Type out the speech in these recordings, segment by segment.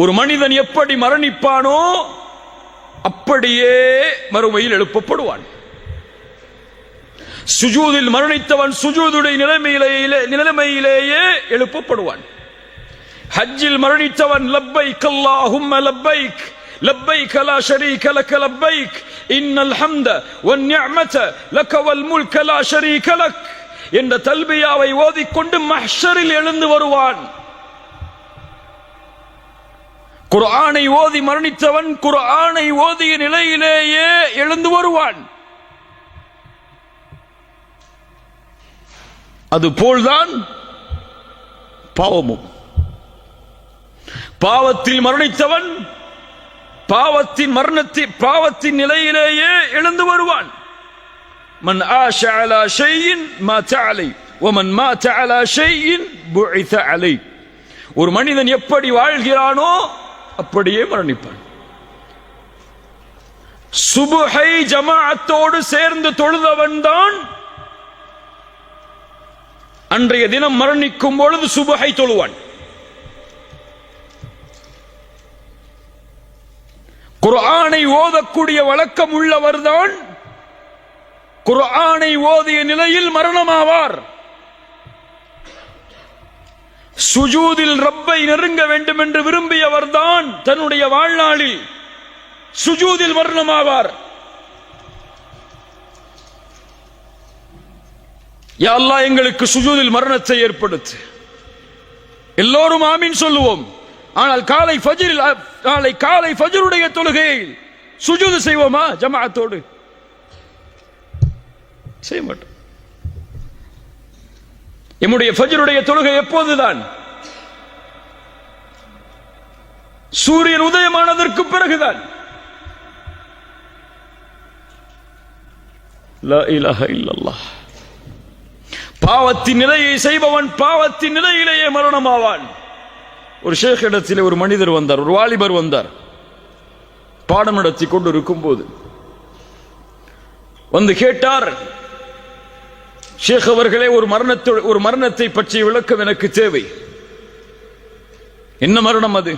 ஒரு மனிதன் எப்படி மரணிப்பானோ அப்படியே மறுமையில் எழுப்பப்படுவான். சுஜூதில் மரணித்தவன் சுஜூதுடைய நிலைமையிலேயே எழுப்பப்படுவான். ஹஜ்ஜில் மரணித்தவன் லப்பைக் அல்லாஹும்ம லப்பைக் லப்பைக் லா ஷரீக லக லப்பைக் இன்னல் ஹம்த வன் நிஅமத லக வல் முல்க லா ஷரீக லக் என்ற தல்பியாவை ஓதிக்கொண்டு மஹ்ஷரில் எழுந்து வருவான். குர்ஆனை ஓதி மரணித்தவன் குர்ஆனை ஓதிய நிலையிலேயே எழுந்து வருவான். அதுபோல்தான் பாவமும். பாவத்தில் மரணித்தவன் பாவத்தின் நிலையிலேயே எழுந்து வருவான். மன் ஆஷ அலா ஷைஇன் மாத அலை வமன் மாத அலா ஷைஇன் புஇத அலை. ஒரு மனிதன் எப்படி வாழ்கிறானோ அப்படியே மரணிப்பான். சுபஹை ஜமாஅத்தோடு சேர்ந்து தொழுதவன் தான் அன்றைய தினம் மரணிக்கும் பொழுது சுபஹை தொழுவான். குர்ஆனை ஓதக்கூடிய வழக்கம் உள்ளவர்தான் குர்ஆனை ஓதிய நிலையில் மரணமாவார். சுஜூதில் ரப்பை நெருங்க வேண்டும் என்று விரும்பியவர்தான் தன்னுடைய வாழ்நாளில் சுஜூதில் மரணமாவார். யா அல்லாஹ் எங்களுக்கு சுஜூதில் மரணத்தை ஏற்படுத்து. எல்லோரும் ஆமீன் சொல்லுவோம். ஆனால் காலை ஃபஜ்ருடைய தொழுகையில் சுஜூது செய்வோமா ஜமாஅத்தோடு? செய்ய மாட்டோம். நம்முடைய ஃபஜ்ருடைய தொழுகை எப்போதுதான்? சூரியன் உதயமானதற்கு பிறகுதான். லா இலாஹ இல்லல்லாஹ். பாவத்தின் நிலையை செய்பவன் பாவத்தின் நிலையிலேயே மரணமாவான். ஒரு ஷேக் இடத்திலே ஒரு மனிதர் வந்தார், ஒரு வாலிபர் வந்தார். பாடம் நடத்தி கொண்டு இருக்கும் போது வந்து கேட்டார், ஷேக் அவர்களே, ஒரு மரணத்தை பற்றிய விளக்கம் எனக்கு தேவை. என்ன மரணம் அது?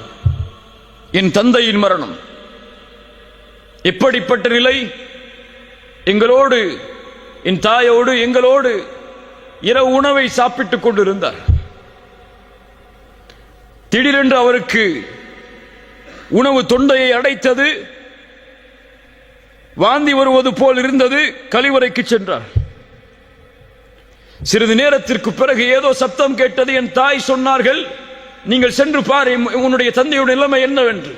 என் தந்தையின் மரணம். எப்படிப்பட்ட நிலை? எங்களோடு, என் தாயோடு எங்களோடு இரவு உணவை சாப்பிட்டுக் கொண்டிருந்தார். திடீரென்று அவருக்கு உணவு தொண்டையை அடைத்தது, வாந்தி வருவது போல் இருந்தது. கழிவறைக்கு சென்றார். சிறிது நேரத்திற்கு பிறகு ஏதோ சப்தம் கேட்டது. என் தாய் சொன்னார்கள், நீங்கள் சென்று பார் உன்னுடைய தந்தையுடைய நிலைமை என்னவென்று.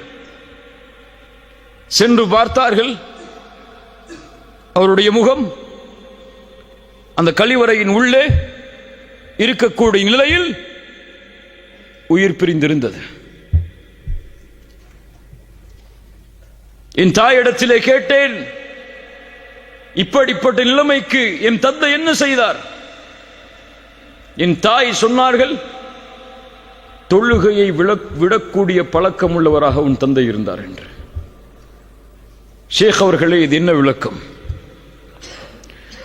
சென்று பார்த்தார்கள். அவருடைய முகம் அந்த கழிவறையின் உள்ளே இருக்கக்கூடிய நிலையில் உயிர் பிரிந்திருந்தது. என் தாயிடத்திலே கேட்டேன், இப்படிப்பட்ட நிலைமைக்கு என் தந்தை என்ன செய்தார்? என் தாய் சொன்னார்கள், தொழுகையை விடக்கூடிய பழக்கம் உள்ளவராக உன் தந்தை இருந்தார் என்று. ஷேக் அவர்களே, இது என்ன விளக்கம்?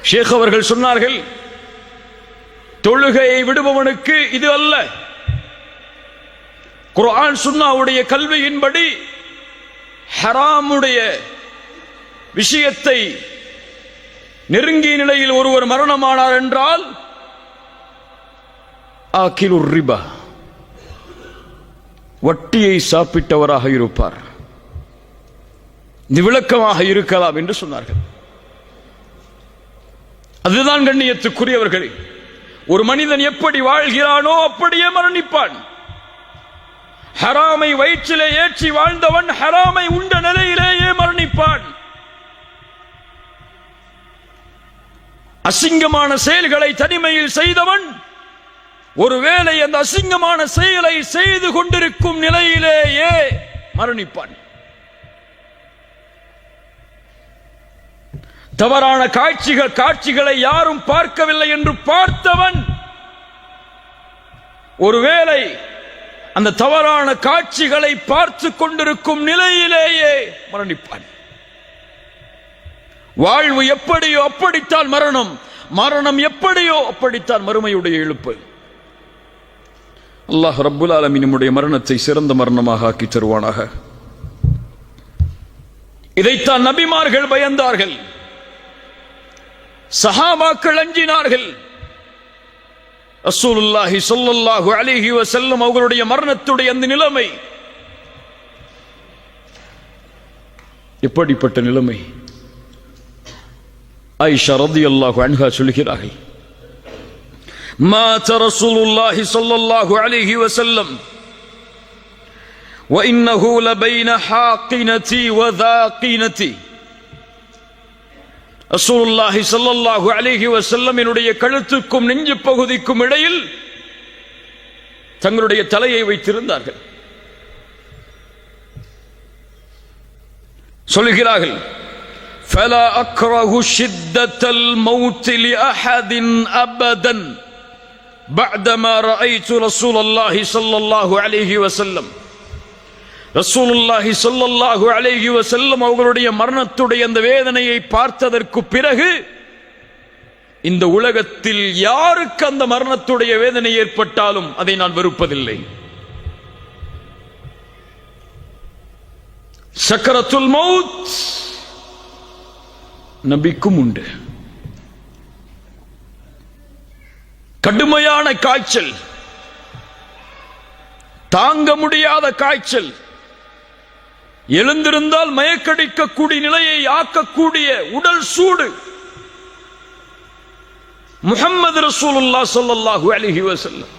ஷேக் அவர்கள் சொன்னார்கள், தொழுகையை விடுபவனுக்கு இது அல்ல. குர்ஆன் சுன்னாவுடைய கல்வியின்படி ஹராமுடைய விஷயத்தை நெருங்கிய நிலையில் ஒருவர் மரணமானார் என்றால் ஆகிலுர் ரிபா, வட்டியை சாப்பிட்டவராக இருப்பார். இது விளக்கமாக இருக்கலாம் என்று சொன்னார்கள். அதுதான் கண்ணியத்துக்குரியவர்களே, ஒரு மனிதன் எப்படி வாழ்கிறானோ அப்படியே மரணிப்பான். ஹராமை வயிற்றிலே ஏற்றி வாழ்ந்தவன் ஹராமை உண்ட நிலையிலேயே மரணிப்பான். அசிங்கமான செயல்களை தனிமையில் செய்தவன் ஒருவேளை அந்த அசிங்கமான செயலை செய்து கொண்டிருக்கும் நிலையிலேயே மரணிப்பான். தவறான காட்சிகளை யாரும் பார்க்கவில்லை என்று பார்த்தவன் ஒருவேளை அந்த தவறான காட்சிகளை பார்த்து கொண்டிருக்கும் நிலையிலேயே மரணிப்பான். வாழ்வு எப்படியோ அப்படித்தான் மரணம், மரணம் எப்படியோ அப்படித்தான் மறுமையுடைய எழுப்பு. அல்லாஹ் ரப்புல் ஆலமீன் நம்முடைய மரணத்தை சிறந்த மரணமாக ஆக்கி தருவானாக. இதைத்தான் நபிமார்கள் பயந்தார்கள், சஹாபாக்கள் அஞ்சினார்கள். ரசூலுல்லாஹி ஸல்லல்லாஹு அலைஹி வஸல்லம் அவர்களுடைய மரணத்துடைய அந்த நிலைமை எப்படிப்பட்ட நிலைமை? ஆயிஷா ரலியல்லாஹு அன்ஹா சொல்கிறார்கள், மாத ரசூலுல்லாஹி ஸல்லல்லாஹு அலைஹி வஸல்லம் வ இன்னஹு லபைன ஹாகினதி வ தாகினதி. ரசூலுல்லாஹி ஸல்லல்லாஹு அலைஹி வஸல்லம் என்னுடைய கழுத்துக்கும் நெஞ்சு பகுதிக்கும் இடையில் தங்களுடைய தலையை வைத்திருந்தார்கள். சொல்கிறார்கள், ஃபலா அக்ரஹு ஷித்தத்தல் மௌத் லிஅஹதின் அபதன் பஅதமா ரஅய்து ரசூலுல்லாஹி ஸல்லல்லாஹு அலைஹி வஸல்லம். ரசூலுல்லாஹி ஸல்லல்லாஹு அலைஹி வஸல்லம் அவர்களுடைய மரணத்துடைய அந்த வேதனையை பார்த்ததற்கு பிறகு இந்த உலகத்தில் யாருக்கு அந்த மரணத்துடைய வேதனை ஏற்பட்டாலும் அதை நான் வெறுப்பதில்லை. சக்கரத்துல் மௌத் நபிக்கும் உண்டு. கடுமையான காய்ச்சல், தாங்க முடியாத காய்ச்சல், எழுந்திருந்தால் மயக்கடிக்கக்கூடிய நிலையை ஆக்கக்கூடிய உடல் சூடு. முஹம்மது ரசூலுல்லாஹ் ஸல்லல்லாஹு அலைஹி வஸல்லம்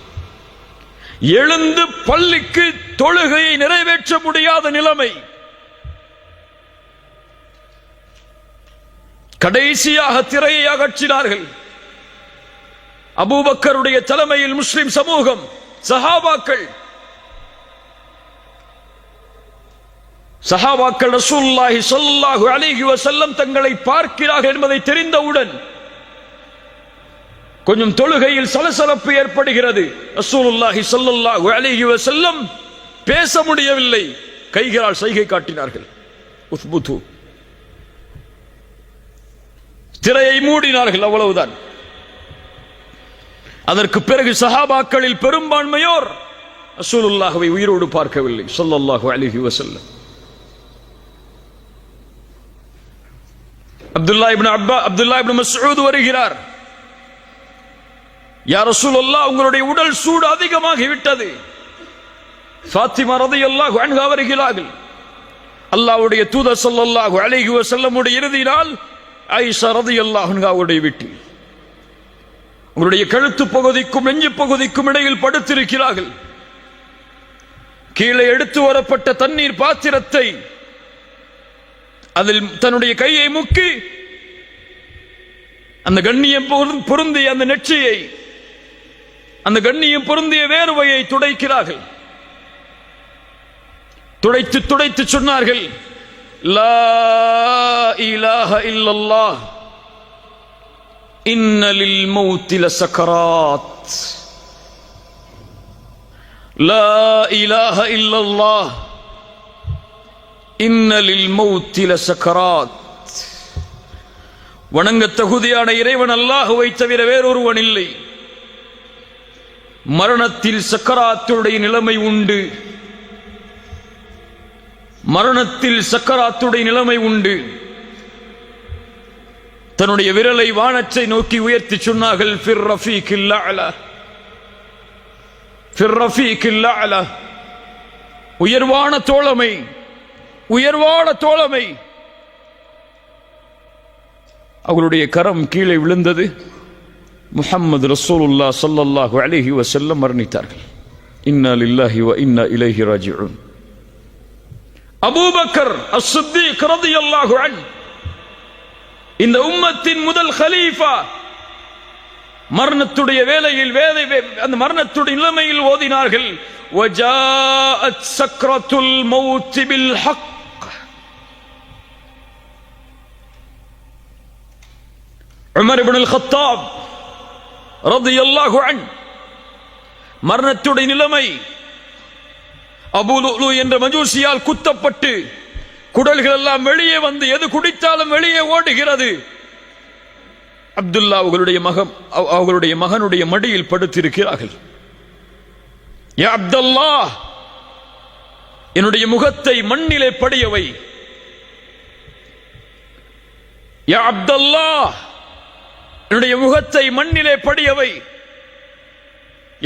எழுந்து பள்ளிக்கு தொழுகையை நிறைவேற்ற முடியாத நிலைமை. கடைசியாக திரையை அகற்றினார்கள். அபூபக்கருடைய தலைமையில் முஸ்லிம் சமூகம், சஹாபாக்கள் ரசூலுல்லாஹி ஸல்லல்லாஹு அலைஹி வஸல்லம் தங்களை பார்க்கிறார்கள் என்பதை தெரிந்தவுடன் கொஞ்சம் தொழுகையில் சலசலப்பு ஏற்படுகிறது. ரசூலுல்லாஹி ஸல்லல்லாஹு அலைஹி வஸல்லம் பேச முடியவில்லை, கைகளால் சைகை காட்டினார்கள். உஸ்புது, திரையை மூடினார்கள், அவ்வளவுதான். அதற்கு பிறகு சஹாபாக்களில் பெரும்பான்மையோர் ரசூலுல்லாஹ்வை உயிரோடு பார்க்கவில்லை ஸல்லல்லாஹு அலைஹி வஸல்லம். அப்துல்லாஹ் இப்னு மஸ்ஊத் வருகிறார், யா ரசூலல்லாஹ், உங்களுடைய உடல் சூடு அதிகமாகி விட்டது. ஃபாத்திமா ரலியல்லாஹு அன்ஹா வருகிறார்கள். அல்லாஹ்வுடைய தூதர் ஸல்லல்லாஹு அலைஹி வஸல்லமுடைய இறுதி நாள் ஆயிஷா ரலியல்லாஹு அன்ஹாவுடைய வீட்டில் உங்களுடைய கழுத்து பகுதிக்கும் நெஞ்சு பகுதிக்கும் இடையில் படுத்திருக்கிறார்கள். கீழே எடுத்து வரப்பட்ட தண்ணீர் பாத்திரத்தை அதில் தன்னுடைய கையை முக்கி அந்த கண்ணியம் பொருந்திய அந்த நெற்றியை, அந்த கண்ணியம் பொருந்திய வேர்வையை துடைக்கிறார்கள். துடைத்து துடைத்து சொன்னார்கள், லா இலாஹ இல்லல்லாஹ் இன்ன லில் மௌத்தி லசக்கராத். லா இலாஹ இல்லல்லாஹ் இன்ன லில் மௌத்தி லசக்கராத். வணங்க தகுதியான இறைவன் அல்லாஹ்வை தவிர வேறொருவன் இல்லை. மரணத்தில் சக்கராத்துடைய நிலைமை உண்டு. மரணத்தில் சக்கராத்துடைய நிலைமை உண்டு. தன்னுடைய விரலை வானத்தை நோக்கி உயர்த்தி சொன்னார்கள், ஃபிர் ரஃபீக்கில் அலா, ஃபிர் ரஃபீக்கில் அலா. உயர்வான தோழமை, உயர்வான தோழமை. அவருடைய கரம் கீழே விழுந்தது. முஹம்மது ரசூலுல்லாஹ் ஸல்லல்லாஹு அலைஹி வஸல்லம் மரணித்தார்கள். இன்னா லில்லாஹி வ இன்னா இலைஹி ராஜிஊன். அபூபக்கர் அஸ்-சித்தீக் ரலியல்லாஹு அன்ஹு, இந்த உம்மத்தின் முதல் கலீஃபா, மரணத்துடைய வேளையில் அந்த மரணத்துடைய நிலைமையில் ஓதினார்கள், வஜாஅத் சக்ரத்துல் மௌத் bill Haq. Umar ibn Al-Khattab ரலியல்லாஹு அன்ஹு, மரணத்துடைய நிலைமை, அபூ லுஅ்லு என்ற மஜூசியால் குத்தப்பட்டு குடல்கள் எல்லாம் வெளியே வந்து எது குடித்தாலும் வெளியே ஓடுகிறது. அப்துல்லா அவர்களுடைய மகனுடைய மடியில் படுத்திருக்கிறார்கள். யா அப்துல்லாஹ், என்னுடைய முகத்தை மண்ணிலே படியவை. யா அப்துல்லாஹ், என்னுடைய முகத்தை மண்ணிலே படியவை.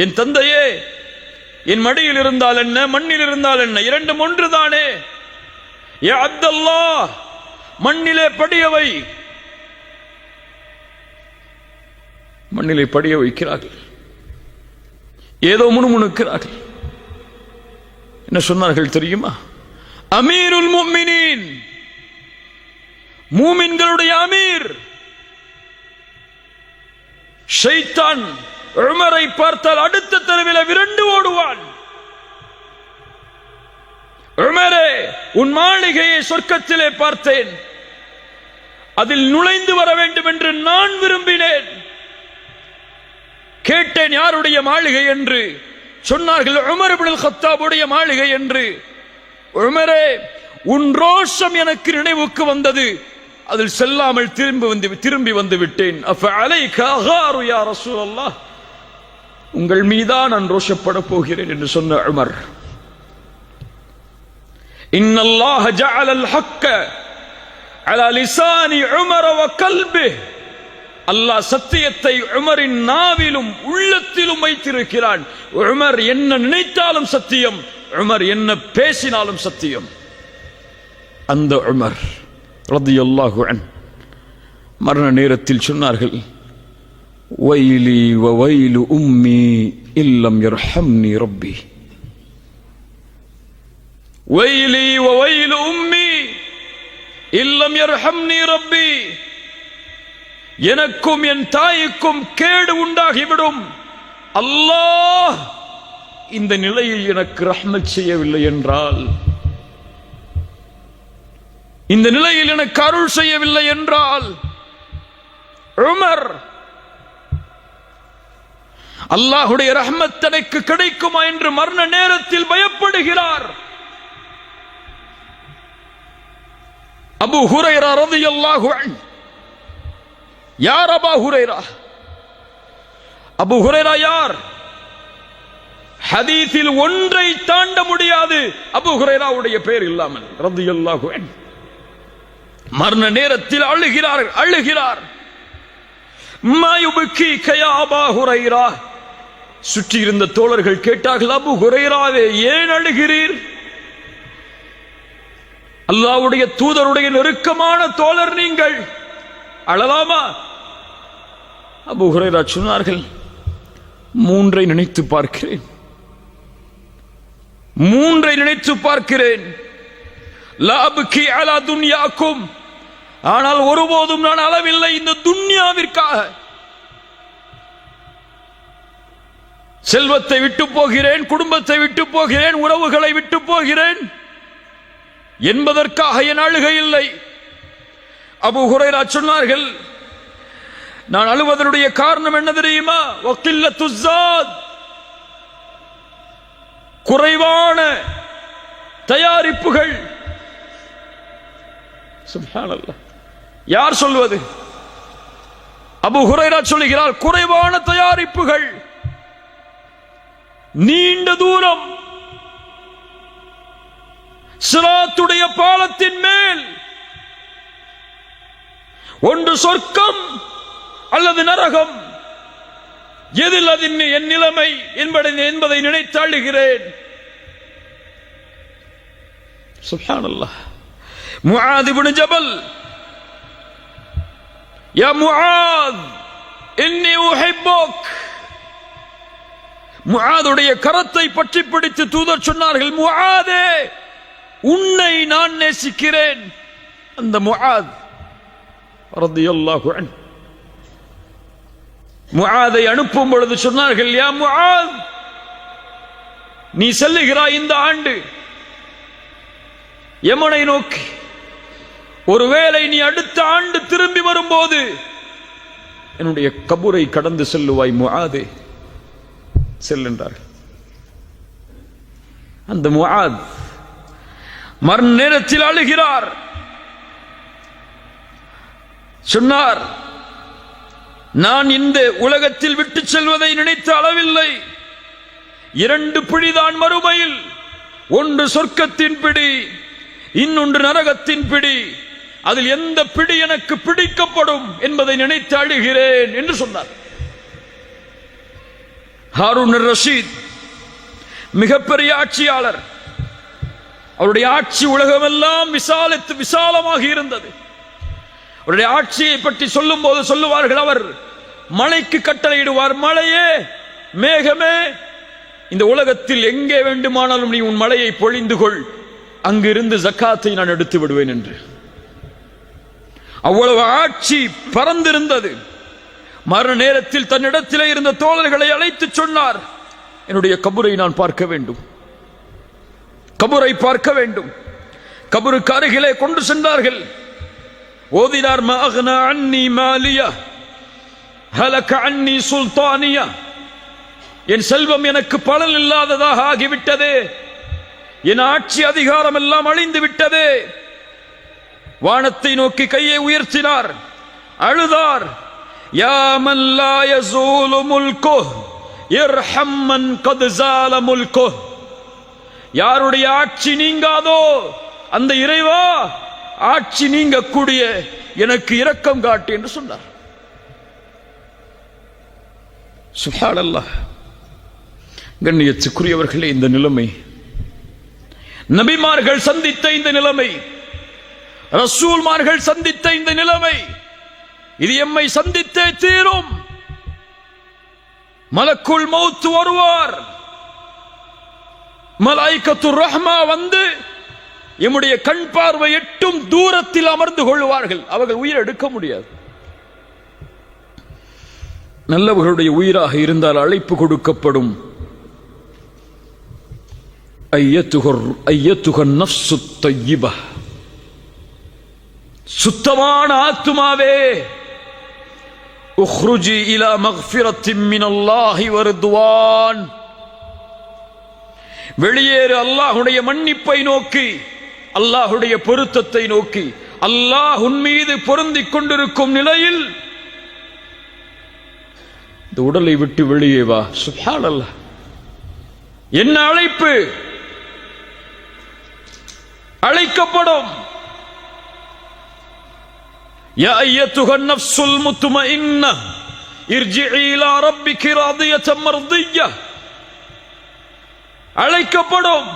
என் தந்தையே, என் மடியில் இருந்தால் என்ன, மண்ணில் இருந்தால் என்ன, இரண்டும் ஒன்றுதானே. யா அப்துல்லாஹ், மண்ணிலே படியவை. மண்ணிலே படிய வைக்கிறார்கள். ஏதோ முணுமுணுக்கிறார்கள். என்ன சொன்னார்கள் தெரியுமா? அமீருல் முஃமினீன், மூமின்களுடைய அமீர். ஷைத்தான் உமரை பார்த்தால் அடுத்த தெருவில் விரண்டு ஓடுவான். உமரே, உன் மாளிகையை சொர்க்கத்திலே பார்த்தேன், அதில் நுழைந்து வர வேண்டும் என்று நான் விரும்பினேன். கேட்டேன் யாருடைய மாளிகை என்று. சொன்னார்கள் உமர் இப்னுல் கத்தாபுடைய மாளிகை என்று. உமரே, உன் ரோஷம் எனக்கு நினைவுக்கு வந்தது, அதில் செல்லாமல் திரும்பி வந்து விட்டேன். அஃபஅலைக அகாரு யா ரசூலல்லாஹ், உங்கள் மீதான் நான் ரோஷப்பட போகிறேன் என்று சொன்ன உமர். இன்னல்லாஹ ஜஅலல் ஹக்க அலா லிசானி உமர் வ கல்பிஹ், அல்லாஹ் சத்தியத்தை உமரின் நாவிலும் உள்ளத்திலும் வைத்திருக்கிறான். உமர் என்ன நினைத்தாலும் சத்தியம், உமர் என்ன பேசினாலும் சத்தியம். அந்த உமர் ரலியல்லாஹு அன்ஹு மரண நேரத்தில் சொன்னார்கள், வைலி வ வைலு உம்மி இல்லம் யர்ஹம்னி ரப்பி. வைலி வ வைலு உம்மி இல்லம் யர்ஹம்னி ரப்பி. எனக்கும் என் தாய்க்கும் கேடு உண்டாகிவிடும், அல்லாஹ் இந்த நிலையில் எனக்கு ரஹ்மத் செய்யவில்லை என்றால், இந்த நிலையில் எனக்கு அருள் செய்யவில்லை என்றால். உமர் அல்லாஹ்வுடைய ரஹ்மத் தனக்கு கிடைக்குமா என்று மரண நேரத்தில் பயப்படுகிறார். அபூ ஹுரைரா ரலியல்லாஹு அன்ஹு, யார் அபூ ஹுரைரா? அபூ ஹுரைரா யார்? ஹதீஸில் ஒன்றை தாண்ட முடியாது அபூ ஹுரைராவுடைய பெயர் இல்லாமல் ரலியல்லாஹு அன்ஹு. மரண நேரத்தில் அழுகிறார். மா யுப்கீக யா அபூ ஹுரைரா. சுற்றி இருந்த தோழர்கள் கேட்டார்கள், அபூ ஹுரைராவே ஏன் அழுகிறீர்? அல்லாஹ்வுடைய தூதருடைய நெருக்கமான தோழர் நீங்கள், அழலாமா? அபூ ஹுரைரா சொன்னார்கள், மூன்றை நினைத்து பார்க்கிறேன். லா அப்கி அலா துன்யாக்கும், ஆனால் ஒருபோதும் நான் அளவில்லை இந்த துன்யாவிற்காக. செல்வத்தை விட்டு போகிறேன், குடும்பத்தை விட்டு போகிறேன், உறவுகளை விட்டு போகிறேன் என்பதற்காக என் அழுகை இல்லை. அபூ ஹுரைரா சொன்னார்கள், நான் அழுவதனுடைய காரணம் என்ன தெரியுமா? வகில்லத்து ஸாத், குறைவான தயாரிப்புகள். சுப்ஹானல்லாஹ், யார் சொல்வது? அபூ ஹுரைரா சொல்கிறார், குறைவான தயாரிப்புகள், நீண்ட தூரம், சிராத்துடைய பாலத்தின் மேல், ஒன்று சொர்க்கம் அல்லது நரகம், எதில் அது என் நிலைமை என்பதை நினைத்து அழுகிறேன். சுப்ஹானல்லாஹ். முஆத் இப்னு ஜபல், யா முஆத் இன்னி உஹிப்புக். முஆதுடைய கரத்தை பற்றி பிடித்து தூதர் சொன்னார்கள், முஆதே உன்னை நான் நேசிக்கிறேன். அந்த முஆத் ரலியல்லாஹு அன்ஹு முஆதை அனுப்பும் பொழுது சொன்னார்கள், யா முஆத், நீ செல்லுகிறாய் இந்த ஆண்டு யமனை நோக்கி, ஒருவேளை நீ அடுத்த ஆண்டு திரும்பி வரும்போது என்னுடைய கபரை கடந்து செல்லுவாய் முஆதே, செல்கின்றார்கள். அந்த முஆத் மரண நேரத்தில் அழுகிறார். சொன்னார், நான் இந்த உலகத்தில் விட்டு செல்வதை நினைத்து அளவில்லை, இரண்டு பிடிதான் மறுமையில், ஒன்று சொர்க்கத்தின் பிடி, இன்னொன்று நரகத்தின் பிடி. அதில் எந்த பிடி எனக்கு பிடிக்கப்படும் என்பதை நினைத்து அழுகிறேன் என்று சொன்னார். ஹாரூன் ரஷீத் மிகப்பெரிய ஆட்சியாளர். அவருடைய ஆட்சி உலகமெல்லாம் விசாலமாக இருந்தது. அவருடைய ஆட்சியை பற்றி சொல்லும் போது சொல்லுவார்கள், அவர் மழைக்கு கட்டளையிடுவார், மழையே, மேகமே, இந்த உலகத்தில் எங்கே வேண்டுமானாலும் நீ உன் மழையை பொழிந்து கொள், அங்கிருந்து ஜக்காத்தை நான் எடுத்து விடுவேன் என்று. அவ்வளவு ஆட்சி பறந்திருந்தது. மரண நேரத்தில் தன்னிடத்திலே இருந்த தோழர்களை அழைத்து சொன்னார், என்னுடைய கபரை நான் பார்க்க வேண்டும், கபரை பார்க்க வேண்டும். கபருக்கு அருகிலே கொண்டு சென்றார்கள். ஓதினார், மா அக்னா அன்னி மாலியா ஹலக அன்னி சுல்தானியா, என் செல்வம் எனக்கு பலன் இல்லாததாக ஆகிவிட்டதே, என் ஆட்சி அதிகாரம் எல்லாம் அழிந்து விட்டதே. வானத்தை நோக்கி கையை உயர்த்தினார், அழுதார். யா மன் லா யஸூலு முல்குஹு இர்ஹம் மன் கத் ஸால முல்குஹு, யாருடைய ஆட்சி நீங்காதோ அந்த இறைவா, ஆட்சி நீங்கக்கூடிய எனக்கு இரக்கம் காட்டு என்று சொன்னார். சுப்ஹானல்லாஹ். கண்ணியத்துக்குரியவர்களே, இந்த நிலைமை நபிமார்கள் சந்தித்த இந்த நிலைமை, ரசூல்மார்கள் சந்தித்த இந்த நிலைமை, இது எம்மை சந்தித்தே தீரும். மலக்குல் மௌத் வருவார், மலாயிகத்துர் ரஹ்மா வந்து எம்முடைய கண் பார்வை எட்டும் தூரத்தில் அமர்ந்து கொள்வார்கள். அவர்கள் உயிர் எடுக்க முடியாது. நல்லவர்களுடைய உயிராக இருந்தால் அழைப்பு கொடுக்கப்படும். ஐயத்துகர் நஃப்ஸு தய்யிபா, சுத்தமான ஆத்துமாவே, உக்ருஜி இலா மக்ஃபிரத்தின் மினல்லாஹி வ ரித்வான், வெளியேறு அல்லாஹ்வுடைய மன்னிப்பை நோக்கி, அல்லாஹ்வுடைய பொருத்தத்தை நோக்கி. அல்லாஹ் உன் மீது பொருந்திக் கொண்டிருக்கும் நிலையில் இந்த உடலை விட்டு வெளியே வா. சுப்ஹானல்லாஹ். என்ன அழைப்பு! அழைக்கப்படும். யா அய்யத்துஹன் நஃப்ஸுல் முத்மஇன்னah இர்ஜிஇ இலா ரப்பிகி ராதியத்தன் மர்திய்யah, அழைக்கப்படும்.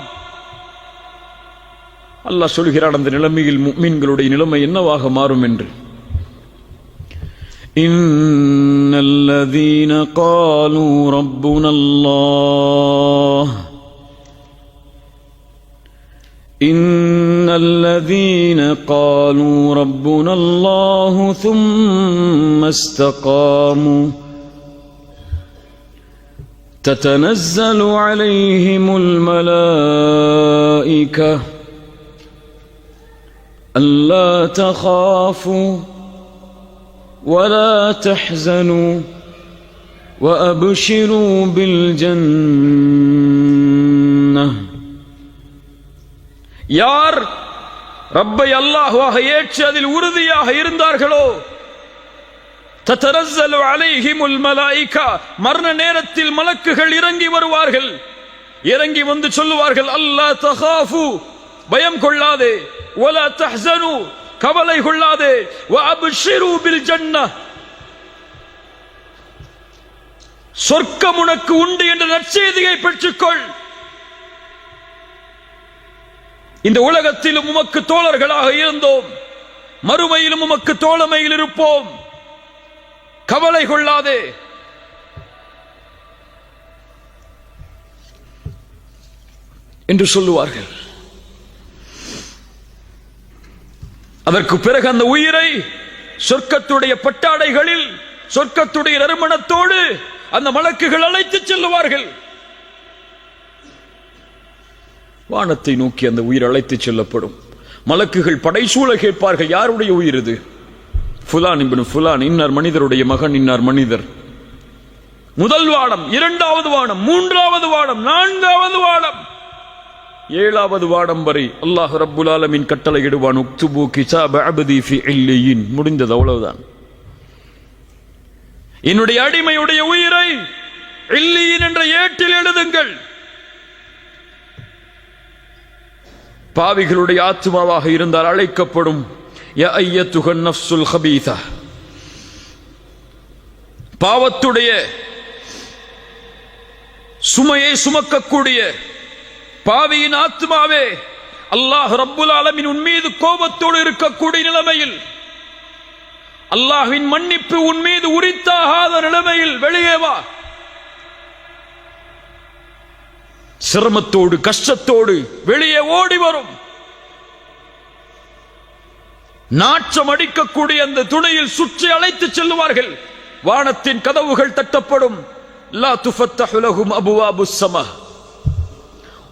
அல்லாஹ் சொல்கிறான், அந்த நிலைமையில் முஃமின்களுடைய நிலைமை என்னவாக மாறும் என்று. இன்னல்லதீன காலூ ரப்புனல்லாஹ், இன்னல்லதீன காலூ ரப்புனல்லாஹு ثم استقاموا تتنزل عليهم الملائكة ألا تخافوا ولا تحزنوا وأبشروا بالجنة. யார் ரப்பை அல்லாஹ்வாக ஏற்று அதில் உறுதியாக இருந்தார்களோ, தத்தனஸ்ஸலு அலைஹிமுல் மலாயிகா, மரண நேரத்தில் மலக்குகள் இறங்கி வருவார்கள். இறங்கி வந்து சொல்லுவார்கள், அல்லா தகாஃபு, பயம் கொள்ளாதே, வலா தஹ்ஸனு, கவலை கொள்ளாதே, வ அப்ஷிரு பில் ஜன்னah, சொர்க்கம் உனக்கு உண்டு என்ற நற்செய்தியை பெற்றுக்கொள். இந்த உலகத்திலும் உமக்கு தோழர்களாக இருந்தோம், மறுமையிலும் உமக்கு தோழமையில் இருப்போம், கவலை கொள்ளாதே. என்று சொல்லுவார்கள். அதற்கு பிறகு அந்த உயிரை சொர்க்கத்துடைய பட்டாடைகளில், சொர்க்கத்துடைய நறுமணத்தோடு அந்த மலக்குகள் அழைத்து செல்லுவார்கள். வானத்தை நோக்கி அந்த உயிர் அழைத்து செல்லப்படும். மலக்குகள் படைசூழ கேட்பார்கள், யாருடைய உயிர் இது? ஃபுலான் இப்னு ஃபுலான், இன்னார் மனிதருடைய மகன், இன்னார் மனிதர். முதல் வானம், இரண்டாவது வானம், மூன்றாவது வானம், நான்காவது வானம், ஏழாவது வானம் வரை அல்லாஹ் ரப்புல் ஆலமீன் கட்டளையிடுவான், உக்துபு கிதாப அப்தி ஃபி இல்லியின். முடிந்தது, அவ்வளவுதான். என்னுடைய அடிமையுடைய உயிரை இல்லீன் என்ற ஏட்டில் எழுதுங்கள். பாவிகளுடைய ஆத்மாவாக இருந்தால் அழைக்கப்படும் யா அய்யத்துஹன் நஃப்ஸுல் ஹபீஸா, பாவத்துடைய சுமையை சுமக்கக்கூடிய பாவியின் ஆத்மாவே, அல்லாஹ் ரப்புல் ஆலமீன் உன் மீது கோபத்தோடு இருக்கக்கூடிய நிலைமையில், அல்லாஹ்வின் மன்னிப்பு உன் மீது உரித்தாகாத நிலைமையில் வெளியே வா. சிரமத்தோடு கஷ்டத்தோடு வெளியே ஓடி வரும். நாற்றம் அடிக்கக்கூடிய அந்த துணையில் சுற்றி அழைத்து செல்லுவார்கள். வானத்தின் கதவுகள் தட்டப்படும். லா துஃபத்தஹு லஹும் அபுவாபுஸ் ஸமா,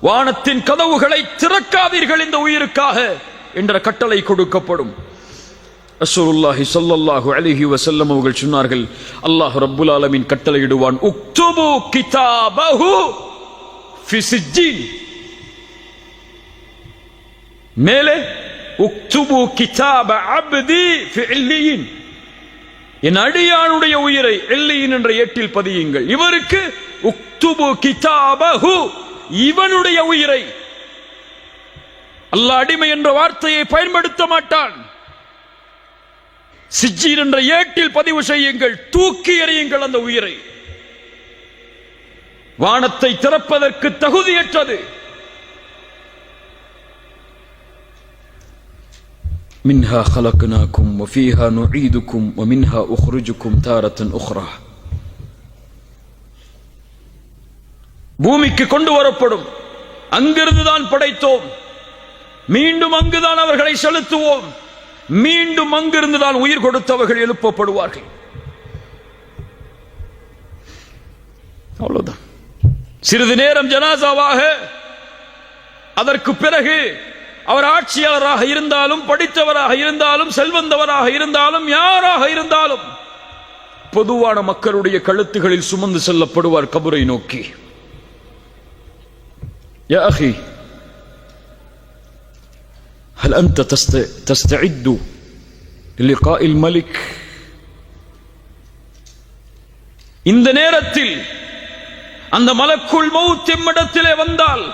வானத்தின் கதவுகளை திறக்காதீர்கள் இந்த உயிருக்காக என்ற கட்டளை கொடுக்கப்படும். ரசூலுல்லாஹி ஸல்லல்லாஹு அலைஹி வஸல்லம் அவர்கள் சொன்னார்கள், அல்லாஹ் ரப்புல் ஆலமீன் கட்டளையிடுவான், உக்துபு கிதாபஹு ஃபி சிஜ்ஜீன், மேலே உக்துபு கிதாப அப்தி ஃபி இல்லீன், என் அடியானுடைய உயிரை இல்லீன் என்ற ஏட்டில் பதியுங்கள். இவருக்கு உக்துபு கிதாபஹு, இவனுடைய உயிரை. அல்லாஹ் அடிமை என்ற வார்த்தையை பயன்படுத்த மாட்டான். சிஜ்ஜீன் என்ற ஏட்டில் பதிவு செய்யுங்கள், தூக்கி எறியுங்கள் அந்த உயிரை. வானத்தை திறப்பதற்கு தகுதியற்றது. மின்ஹா خلقناكم وفيها نعيدكم ومنها أخرجكم تارة أخرى. பூமிக்கு கொண்டு வரப்படும், அங்கிருந்துதான் படைத்தோம், மீண்டும் அங்குதான் அவர்களை செலுத்துவோம், மீண்டும் அங்கிருந்துதான் உயிர் கொடுத்தவர்கள் எழுப்பப்படுவார்கள். அவ்வளவுதான். சிறிது நேரம் ஜனாசாவாக, அதற்கு பிறகு அவர் ஆட்சியாளராக இருந்தாலும், படித்தவராக இருந்தாலும், செல்வந்தவராக இருந்தாலும், யாராக இருந்தாலும் பொதுவான மக்களுடைய கழுத்துகளில் சுமந்து செல்லப்படுவார் கபரை நோக்கி. யா அஹி ஹல் அன்த தஸ்தஇது லிகாஇல் மலிக். இந்த நேரத்தில் அந்த மலக்குல் மௌத் எம்மிடத்திலே வந்தால்,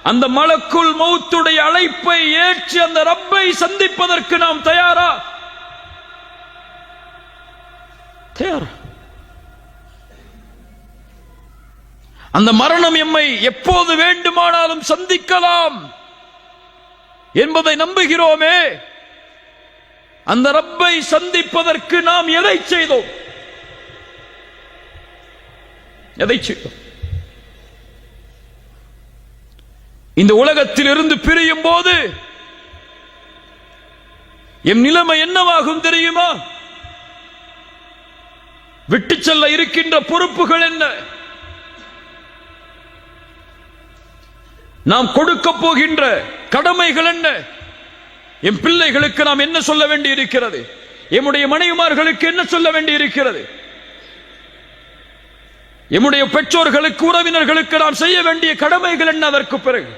அந்த மலக்குல் மௌத்துடைய அழைப்பை ஏற்று அந்த ரப்பை சந்திப்பதற்கு நாம் தயாரா? தயாரா? அந்த மரணம் எம்மை எப்போது வேண்டுமானாலும் சந்திக்கலாம் என்பதை நம்புகிறோமே. அந்த ரப்பை சந்திப்பதற்கு நாம் எதை செய்தோம்? எதை செய்தோம்? இந்த உலகத்தில் இருந்து பிரியும் போது எம் நிலைமை என்னவாகும் தெரியுமா? விட்டு செல்ல இருக்கின்ற பொறுப்புகள் என்ன? நாம் கொடுக்க போகின்ற கடமைகள் என்ன? என் பிள்ளைகளுக்கு நாம் என்ன சொல்ல வேண்டி இருக்கிறது? எம்முடைய மனைவிமார்களுக்கு என்ன சொல்ல வேண்டி இருக்கிறது? எம்முடைய பெற்றோர்களுக்கு, உறவினர்களுக்கு நாம் செய்ய வேண்டிய கடமைகள் என்ன? அதற்கு பிறகு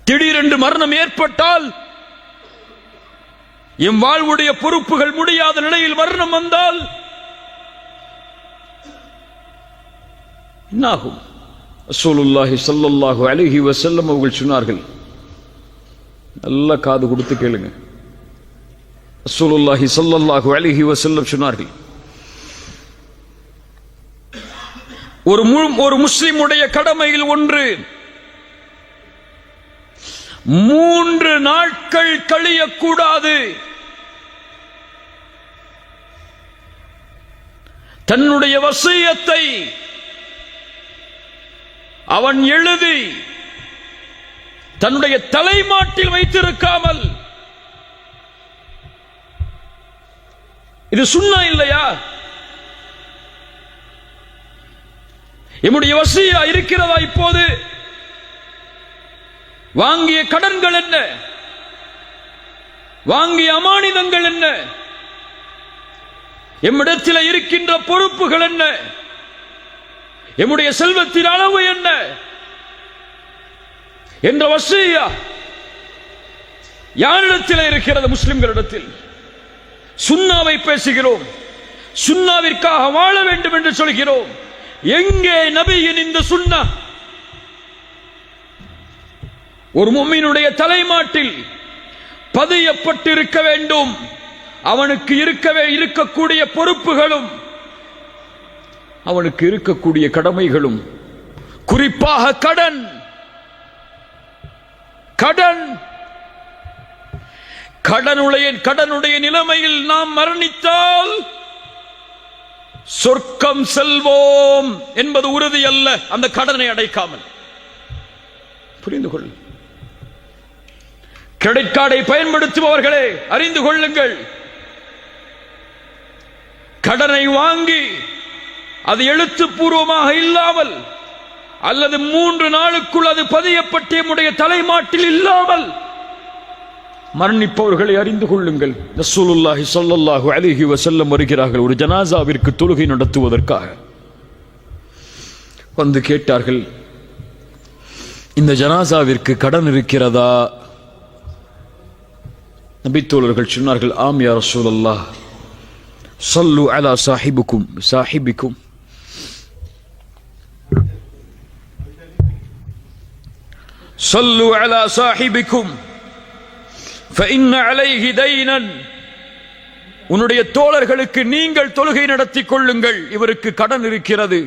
திடீரென்று மரணம் ஏற்பட்டால், எம் வாழ்வுடைய பொறுப்புகள் முடியாத நிலையில் மரணம் வந்தால் என்னாகும்? ரசூலுல்லாஹி ஸல்லல்லாஹு அலைஹி வஸல்லம் அவர்கள் சொன்னார்கள், நல்ல காது கொடுத்து கேளுங்க. ரசூலுல்லாஹி ஸல்லல்லாஹு அலைஹி வஸல்லம் சொன்னார்கள், ஒரு முஸ்லிமுடைய கடமையில் ஒன்று 3 நாட்கள் கழியக்கூடாது. தன்னுடைய வசியத்தை அவன் எழுதி தன்னுடைய தலைமாட்டில் வைத்திருக்காமல், இது சுன்னா இல்லையா? என்னுடைய வசியா இருக்கிறதா? இப்போது வாங்கிய கடன்கள் என்ன? வாங்கிய அமானிதங்கள் என்ன? எம்மிடத்தில் இருக்கின்ற பொறுப்புகள் என்ன? எம்முடைய செல்வத்தின் அளவு என்ன என்ற வசியா யாரிடத்தில் இருக்கிறது? முஸ்லிம்களிடத்தில். சுன்னாவை பேசுகிறோம், சுன்னாவிற்காக வாழ வேண்டும் என்று சொல்கிறோம். எங்கே நபியின் இந்த சுன்னா? ஒரு முஃமினுடைய தலைமாட்டில் பதியப்பட்டிருக்க வேண்டும். அவனுக்கு இருக்கக்கூடிய பொறுப்புகளும் அவனுக்கு இருக்கக்கூடிய கடமைகளும், குறிப்பாக கடனுடைய நிலைமையில் நாம் மரணித்தால் சொர்க்கம் செல்வோம் என்பது உறுதி அல்ல, அந்த கடனை அடைக்காமல். புரிந்து கொள். கிரெடிட் கார்டை பயன்படுத்துபவர்களே அறிந்து கொள்ளுங்கள், கடனை வாங்கி அது எழுத்துப்பூர்வமாக இல்லாமல் அல்லது 3 நாளுக்குள் அது பதியப்பட்ட நம்முடைய தலைமாட்டில் இல்லாமல் மரணிப்பவர்களை அறிந்து கொள்ளுங்கள். ரசூலுல்லாஹி ஸல்லல்லாஹு அலைஹி வஸல்லம் வருகிறார்கள். ஒரு ஜனாசாவிற்கு தொழுகை நடத்துவதற்காக வந்து கேட்டார்கள், இந்த ஜனாசாவிற்கு கடன் இருக்கிறதா? நபித்தோழர்கள் சொன்னார்கள், ஆம் யா ரசூலல்லாஹ், ஸல்லு அலா சாஹிபிக்கும் ஸல்லு அலா சாஹிபிக்கும் فإن عليه دينا. உன்னுடைய தோழர்களுக்கு நீங்கள் தொழுகை நடத்திக் கொள்ளுங்கள், இவருக்கு கடன் இருக்கிறது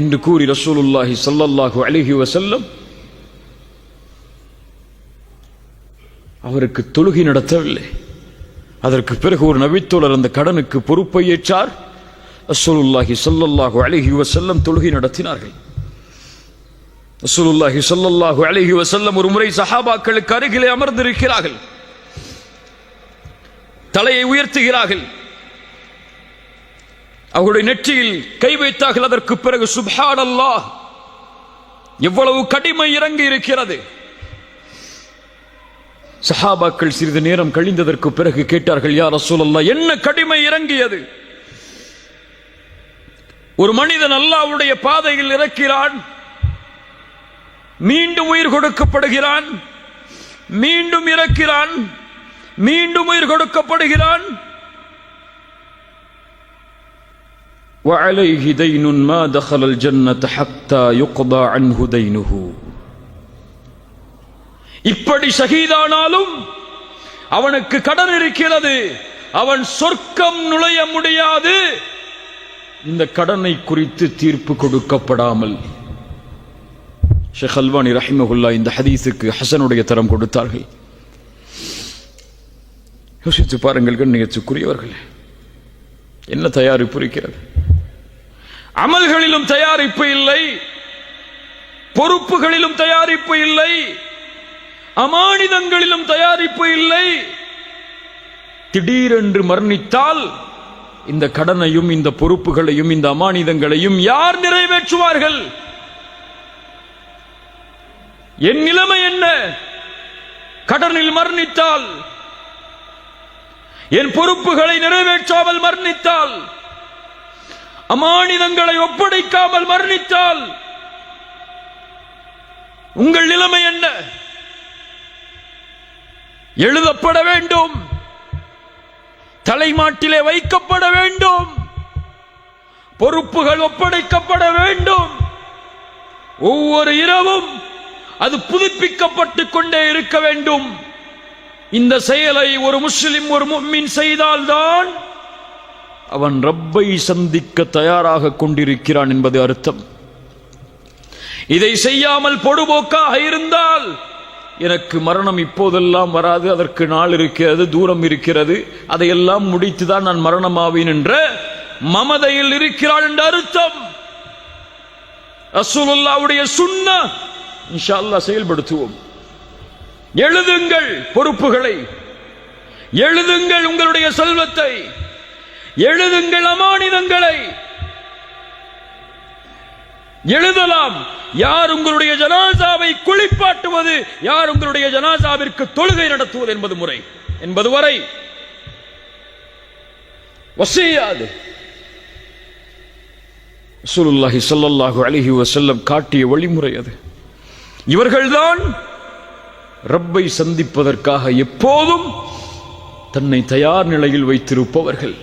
என்று கூறி ரசூலுல்லாஹி ஸல்லல்லாஹு அலைஹி வஸல்லம் அவருக்கு தொழுகை நடத்தவில்லை. அதற்கு பிறகு ஒரு நபித்தோழர் அந்த கடனுக்கு பொறுப்பை ஏற்றார். ரசூலுல்லாஹி ஸல்லல்லாஹு அலைஹி வஸல்லம் தொழுகை நடத்தினார்கள். ரசூலுல்லாஹி ஸல்லல்லாஹு அலைஹி வஸல்லம் ஒரு முறை சஹாபாக்களுக்கு அருகிலே அமர்ந்திருக்கிறார்கள். தலையை உயர்த்துகிறார்கள். அவருடைய நெற்றியில் கை வைத்தார்கள். அதற்கு பிறகு சுப்ஹானல்லாஹ், எவ்வளவு கடிமை இறங்கி இருக்கிறது. சஹாபாக்கள் சிறிது நேரம் கழிந்ததற்கு பிறகு கேட்டார்கள், யா ரசூலல்லாஹ், என்ன கடிமை இறங்கியது? ஒரு மனிதன் அல்லாஹ்வுடைய பாதையில் இறக்கிறான், மீண்டும் உயிர் கொடுக்கப்படுகிறான், மீண்டும் இறக்கிறான், மீண்டும் உயிர் கொடுக்கப்படுகிறான். وعليه دين ما دخل الجنة حتى يقضى عنه دينه. இப்படி ஷஹீதானாலும் அவனுக்கு கடன் இருக்கிறது, அவன் சொர்க்கம் நுழைய முடியாது, இந்த கடனை குறித்து தீர்ப்பு கொடுக்கப்படாமல். ஷேக் அல்பானி ரஹிமஹுல்லாஹ் இந்த ஹதீஸுக்கு ஹசனுடைய தரம் கொடுத்தார்கள். யோசித்து பாருங்கள் கண்ணியத்துக்குரியவர்களே, என்ன தயாரிப்பு இருக்கிறது? அமல்களிலும் தயாரிப்பு இல்லை, பொறுப்புகளிலும் தயாரிப்பு இல்லை, அமானிதங்களிலும் தயாரிப்பு இல்லை. திடீரென்று மரணித்தால் இந்த கடனையும் இந்த பொறுப்புகளையும் இந்த அமானிதங்களையும் யார் நிறைவேற்றுவார்கள்? என் நிலைமை என்ன? கடனில் மரணித்தால், என் பொறுப்புகளை நிறைவேற்றாமல் மரணித்தால், அமானிதங்களை ஒப்படைக்காமல் மரணித்தால் உங்கள் நிலைமை என்ன? எழுதப்பட வேண்டும், தலைமாட்டிலே வைக்கப்பட வேண்டும், பொறுப்புகள் ஒப்படைக்கப்பட வேண்டும். ஒவ்வொரு இரவும் அது புதுப்பிக்கப்பட்டுக் கொண்டே இருக்க வேண்டும். இந்த செயலை ஒரு முஸ்லிம், ஒரு முஃமின் செய்தால்தான் அவன் ரப்பை சந்திக்க தயாராக கொண்டிருக்கிறான் என்பது அர்த்தம். இதை செய்யாமல் பொடுபோக்காக இருந்தால், எனக்கு மரணம் இப்போதெல்லாம் வராது, அதற்கு நாள் இருக்கிறது, தூரம் இருக்கிறது, அதையெல்லாம் முடித்துதான் நான் மரணமாவேன் என்ற மமதையில் இருக்கிறான் என்ற அர்த்தம். ரசூலுல்லாஹ்வுடைய சுன்னah இன்ஷா அல்லாஹ் செயல்படுத்துவோம். எழுதுங்கள் பொறுப்புகளை, எழுதுங்கள் உங்களுடைய செல்வத்தை, எழுதுங்கள் அமானிதங்களை. எழுதலாம். யார் உங்களுடைய ஜனாசாவை குளிப்பாட்டுவது, யார் உங்களுடைய ஜனாசாவிற்கு தொழுகை நடத்துவது என்பது முறை என்பது வரை வசியாது. ரசூலுல்லாஹி ஸல்லல்லாஹு அலைஹி வஸல்லம் காட்டிய வழிமுறை அது. இவர்கள்தான் ரப்பை சந்திப்பதற்காக எப்போதும் தன்னை தயார் நிலையில் வைத்திருப்பவர்கள்.